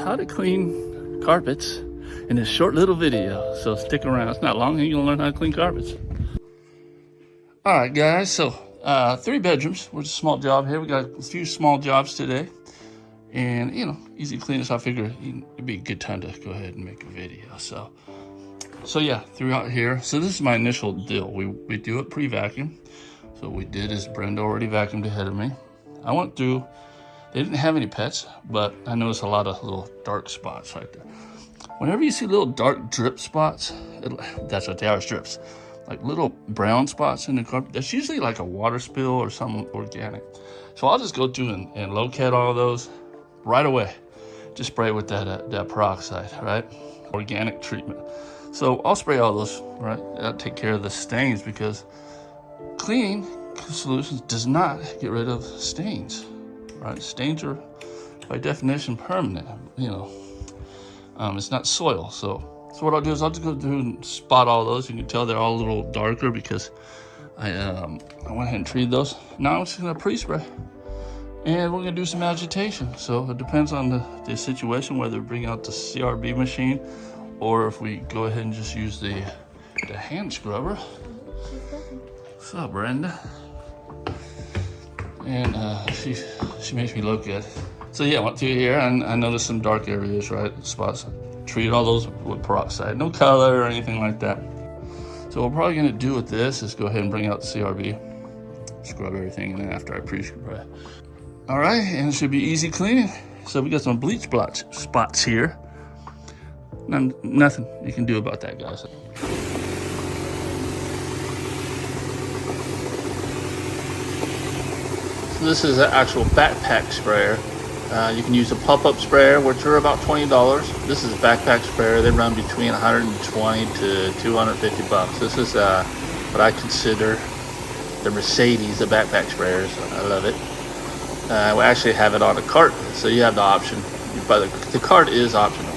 how to clean carpets in this short little video. So stick around. It's not long and you're gonna learn how to clean carpets. All right, guys, so 3 bedrooms. We're just a small job here. We got a few small jobs today. And, you know, easy to clean, so I figure it'd be a good time to go ahead and make a video. So yeah, throughout here. So this is my initial deal. We do it pre-vacuum. So what we did is Brenda already vacuumed ahead of me. I went through, they didn't have any pets, but I noticed a lot of little dark spots right there. Whenever you see little dark drip spots, that's what they are, drips. Like little brown spots in the carpet, that's usually like a water spill or something organic. So I'll just go through and locate all of those right away. Just spray with that peroxide, right? Organic treatment. So I'll spray all those, right? That'll take care of the stains, because cleaning solutions does not get rid of stains, right? Stains are by definition permanent, you know. It's not soil. So what I'll do is I'll just go through and spot all those. You can tell they're all a little darker because I went ahead and treated those. Now I'm just gonna pre-spray. And we're gonna do some agitation. So it depends on the situation, whether we bring out the CRB machine or if we go ahead and just use the hand scrubber. What's up, Brenda? And she makes me look good. So yeah, I went through here and I noticed some dark areas, right? Spots. Treated all those with peroxide. No color or anything like that. So what we're probably gonna do with this is go ahead and bring out the CRB, scrub everything, and then after I pre-spray. All right, and it should be easy cleaning. So we got some bleach spots here. Nothing you can do about that, guys. So this is an actual backpack sprayer. You can use a pop-up sprayer, which are about $20. This is a backpack sprayer. They run between 120 to 250 bucks. This is what I consider the Mercedes of backpack sprayers. I love it. We actually have it on a cart, so you have the option, but the cart is optional.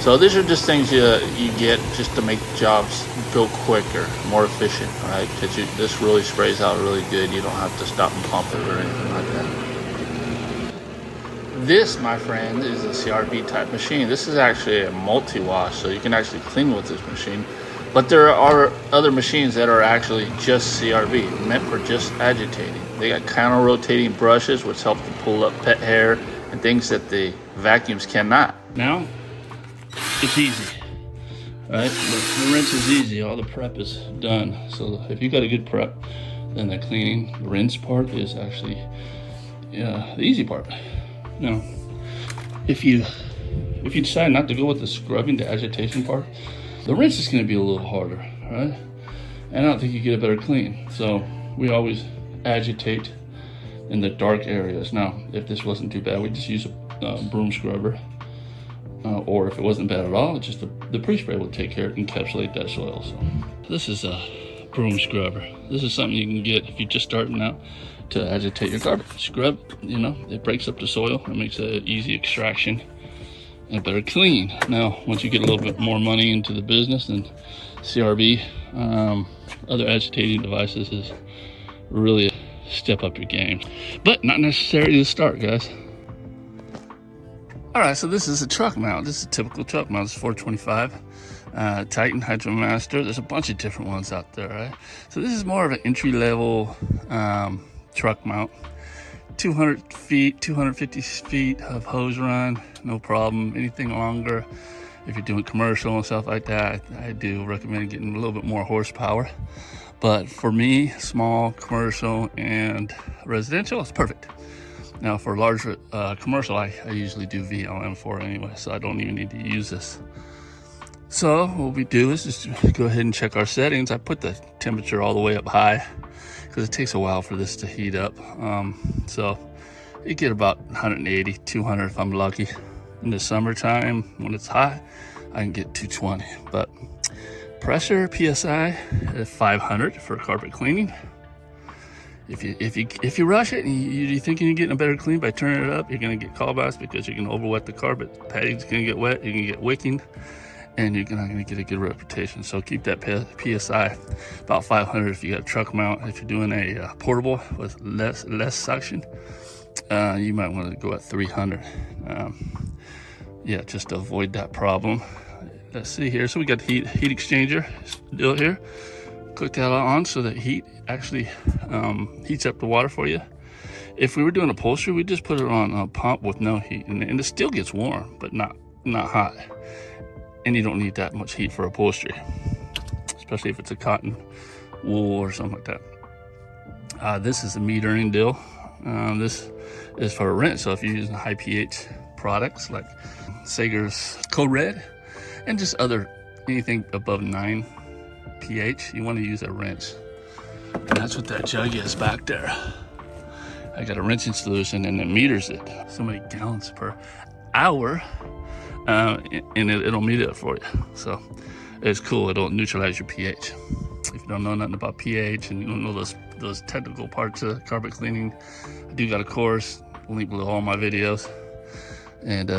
So these are just things you get just to make jobs go quicker, more efficient, right? Because this really sprays out really good. You don't have to stop and pump it or anything like that. This, my friend, is a CRB type machine. This is actually a multi-wash, so you can actually clean with this machine. But there are other machines that are actually just CRB, meant for just agitating. They got counter-rotating brushes, which help to pull up pet hair and things that the vacuums cannot. Now, it's easy, right? The rinse is easy. All the prep is done. So if you got a good prep, then the cleaning, the rinse part is actually the easy part. Now, if you decide not to go with the scrubbing, the agitation part, the rinse is going to be a little harder, right? And I don't think you get a better clean. So we always agitate in the dark areas. Now, if this wasn't too bad, we just use a broom scrubber. Or if it wasn't bad at all, just the pre-spray would take care of it, encapsulate that soil. So this is a broom scrubber. This is something you can get if you're just starting out to agitate your carpet. Scrub, you know, it breaks up the soil. It makes an easy extraction and better clean. Now, once you get a little bit more money into the business, then CRB, other agitating devices is really step up your game. But not necessarily to start, guys. All right, so this is a truck mount. This is a typical truck mount. It's 425 Titan Hydromaster. There's a bunch of different ones out there, right? So this is more of an entry-level truck mount. 200 feet, 250 feet of hose run, no problem. Anything longer, if you're doing commercial and stuff like that, I do recommend getting a little bit more horsepower. But for me, small, commercial, and residential, it's perfect. Now for larger commercial, I usually do VLM for anyway, so I don't even need to use this. So what we do is just go ahead and check our settings. I put the temperature all the way up high because it takes a while for this to heat up. So you get about 180, 200 if I'm lucky. In the summertime, when it's hot, I can get 220. But pressure, PSI, at 500 for carpet cleaning. If you rush it and you're thinking you're getting a better clean by turning it up, you're gonna get callbacks because you're gonna overwet the carpet. The padding's gonna get wet, you're gonna get wicking, and you're not gonna get a good reputation. So keep that PSI about 500 if you got a truck mount. If you're doing a portable with less suction, you might want to go at 300. yeah, just to avoid that problem. Let's see here. So we got the heat exchanger still here. Click that on so that heat actually heats up the water for you. If we were doing upholstery, we just put it on a pump with no heat, and it still gets warm, but not hot. And you don't need that much heat for upholstery, especially if it's a cotton wool or something like that. This is a metering deal. This is for a rinse. So if you're using high pH products like Sager's Code Red and just anything above 9 pH, you want to use a rinse. And that's what that jug is back there. I got a rinsing solution and it meters it. So many gallons per hour, and it'll meter it for you. So it's cool. It'll neutralize your pH. If you don't know nothing about pH and you don't know those technical parts of carpet cleaning, I do got a course, link below all my videos. And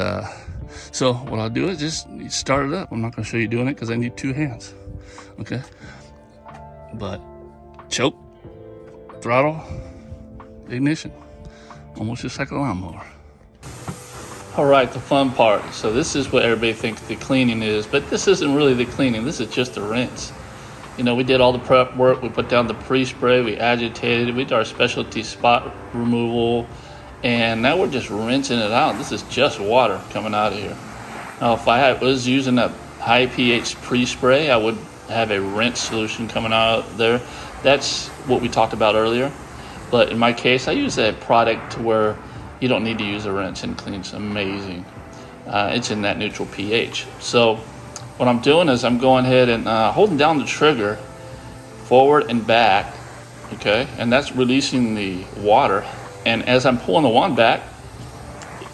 so what I'll do is just start it up. I'm not going to show you doing it because I need 2 hands. Okay, but choke, throttle, ignition, almost just like a lawnmower. All right, the fun part. So this is what everybody thinks the cleaning is, but this isn't really the cleaning. This is just a rinse. You know, we did all the prep work. We put down the pre-spray, we agitated, we did our specialty spot removal, and now we're just rinsing it out. This is just water coming out of here. Now, if I was using a high pH pre-spray, I would have a rinse solution coming out there. That's what we talked about earlier. But in my case, I use a product to where you don't need to use a rinse and cleans amazing. It's in that neutral pH. So what I'm doing is I'm going ahead and holding down the trigger forward and back, okay? And that's releasing the water. And as I'm pulling the wand back,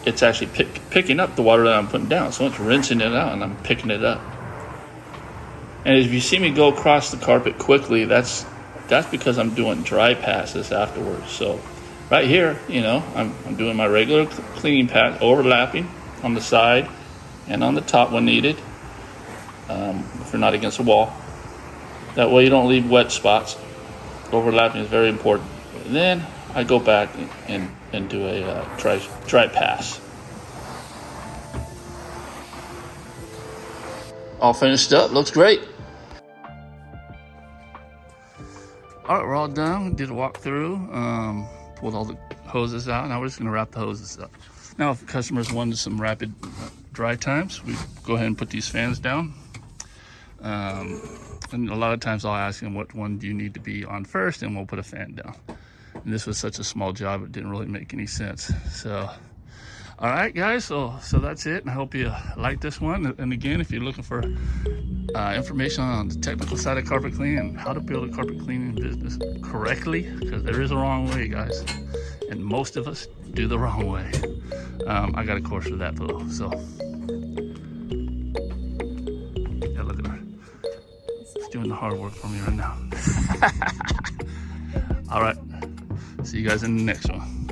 it's actually picking up the water that I'm putting down. So it's rinsing it out and I'm picking it up. And if you see me go across the carpet quickly, that's because I'm doing dry passes afterwards. So right here, you know, I'm doing my regular cleaning pass, overlapping on the side and on the top when needed, if you're not against the wall. That way you don't leave wet spots. Overlapping is very important. And then I go back and do a dry pass. All finished up, looks great. All right, we're all done. We did a walkthrough, pulled all the hoses out. Now we're just gonna wrap the hoses up. Now, if customers wanted some rapid dry times, we go ahead and put these fans down. And a lot of times I'll ask them what one do you need to be on first, and we'll put a fan down. And this was such a small job, it didn't really make any sense. So, all right, guys, so that's it. And I hope you like this one. And again, if you're looking for information on the technical side of carpet cleaning and how to build a carpet cleaning business correctly, because there is a wrong way, guys, and most of us do the wrong way. I got a course for that below. So, yeah, look at her. She's doing the hard work for me right now. All right. See you guys in the next one.